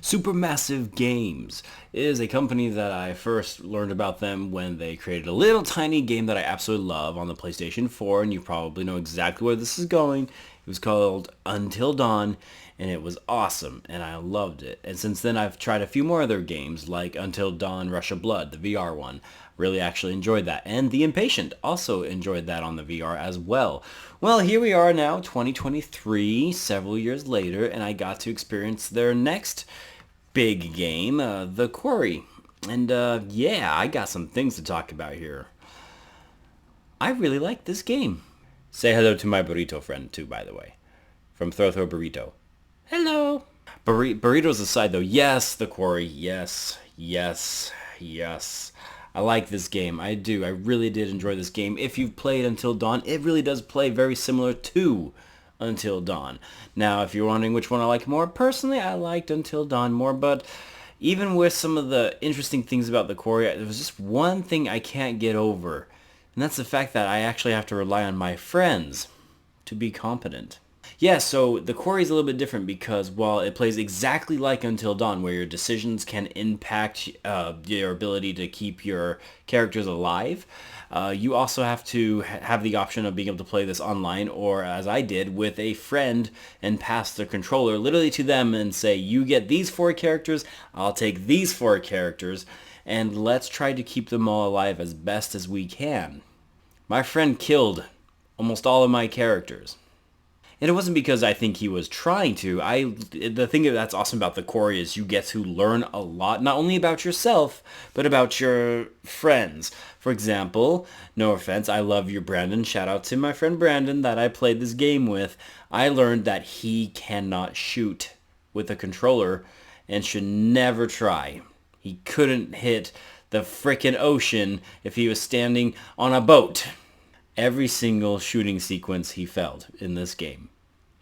Supermassive Games is a company that I first learned about them when they created a little tiny game that I absolutely love on the PlayStation 4, and you probably know exactly where this is going. It was called Until Dawn, and it was awesome, and I loved it. And since then, I've tried a few more other games, like Until Dawn Rush of Blood, the VR one. Really actually enjoyed that. And The Impatient, also enjoyed that on the VR as well. Well, here we are now, 2023, several years later, and I got to experience their next big game, the Quarry. And yeah, I got some things to talk about here. I really like this game. Say hello to my burrito friend too, by the way, from Throw Throw Burrito. Hello. Burritos aside though, yes, the Quarry, yes, yes, yes. I like this game. I do. I really did enjoy this game. If you've played Until Dawn, it really does play very similar to Until Dawn. Now, if you're wondering which one I like more, personally, I liked Until Dawn more, but even with some of the interesting things about the Quarry, there was just one thing I can't get over, and that's the fact that I actually have to rely on my friends to be competent. Yeah, so the Quarry is a little bit different because while it plays exactly like Until Dawn, where your decisions can impact your ability to keep your characters alive, you also have to have the option of being able to play this online, or as I did, with a friend and pass the controller literally to them and say, you get these 4 characters, I'll take these 4 characters, and let's try to keep them all alive as best as we can. My friend killed almost all of my characters. And it wasn't because I think he was trying to. The thing that's awesome about the Quarry is you get to learn a lot, not only about yourself, but about your friends. For example, no offense, I love you, Brandon. Shout out to my friend Brandon that I played this game with. I learned that he cannot shoot with a controller and should never try. He couldn't hit the frickin' ocean if he was standing on a boat. Every single shooting sequence he failed in this game.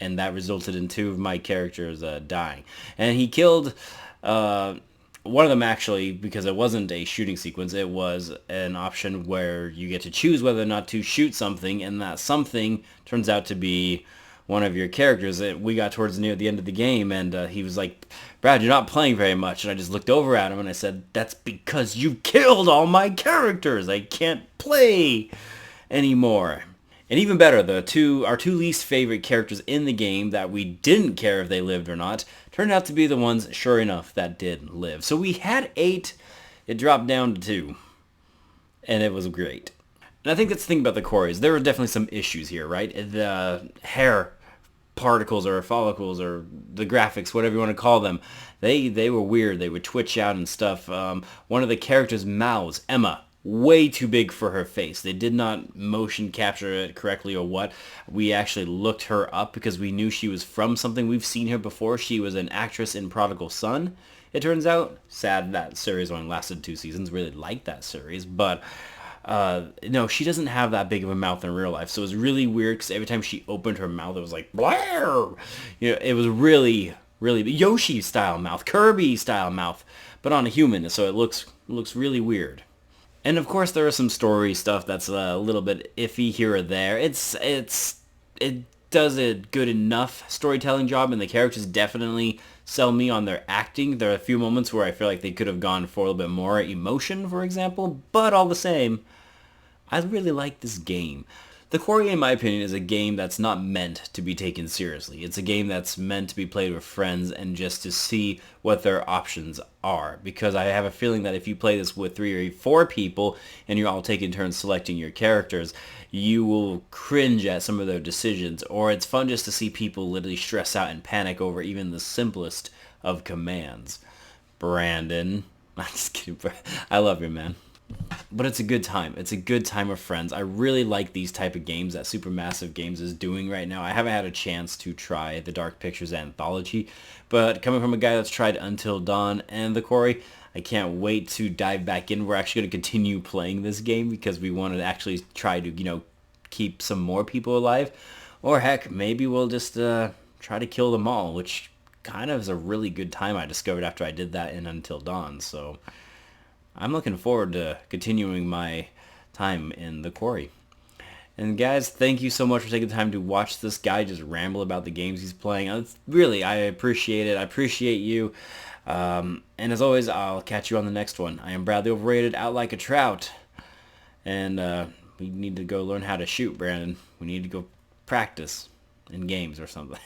And that resulted in 2 of my characters dying. And he killed one of them actually because it wasn't a shooting sequence. It was an option where you get to choose whether or not to shoot something, and that something turns out to be one of your characters. We got towards near the end of the game, and he was like, Brad, you're not playing very much. And I just looked over at him and I said, that's because you killed all my characters. I can't play anymore. And even better, our two least favorite characters in the game that we didn't care if they lived or not turned out to be the ones, sure enough, that did live. So we had 8, it dropped down to 2, and it was great. And I think that's the thing about the Quarries. There were definitely some issues here, right? The hair particles or follicles or the graphics, whatever you want to call them, they were weird. They would twitch out and stuff. One of the characters' mouths, Emma, way too big for her face. They did not motion capture it correctly or what. We actually looked her up because we knew she was from something. We've seen her before. She was an actress in Prodigal Son, it turns out. Sad that series only lasted 2 seasons. Really liked that series. But no, she doesn't have that big of a mouth in real life. So it was really weird because every time she opened her mouth, it was like, Blair! You know, it was really Yoshi style mouth, Kirby style mouth, but on a human. So it looks really weird. And of course, there is some story stuff that's a little bit iffy here or there. It does a good enough storytelling job, and the characters definitely sell me on their acting. There are a few moments where I feel like they could have gone for a little bit more emotion, for example, but all the same, I really like this game. The Quarry, in my opinion, is a game that's not meant to be taken seriously. It's a game that's meant to be played with friends and just to see what their options are. Because I have a feeling that if you play this with 3 or 4 people and you're all taking turns selecting your characters, you will cringe at some of their decisions. Or it's fun just to see people literally stress out and panic over even the simplest of commands. Brandon. I'm just kidding. I love you, man. But it's a good time. It's a good time with friends. I really like these type of games that Supermassive Games is doing right now. I haven't had a chance to try the Dark Pictures Anthology, but coming from a guy that's tried Until Dawn and The Quarry, I can't wait to dive back in. We're actually going to continue playing this game because we want to actually try to, keep some more people alive. Or heck, maybe we'll just try to kill them all, which kind of is a really good time I discovered after I did that in Until Dawn. So I'm looking forward to continuing my time in the Quarry. And guys, thank you so much for taking the time to watch this guy just ramble about the games he's playing. Really, I appreciate it. I appreciate you. And as always, I'll catch you on the next one. I am Bradley Overrated, out like a trout. And we need to go learn how to shoot, Brandon. We need to go practice in games or something.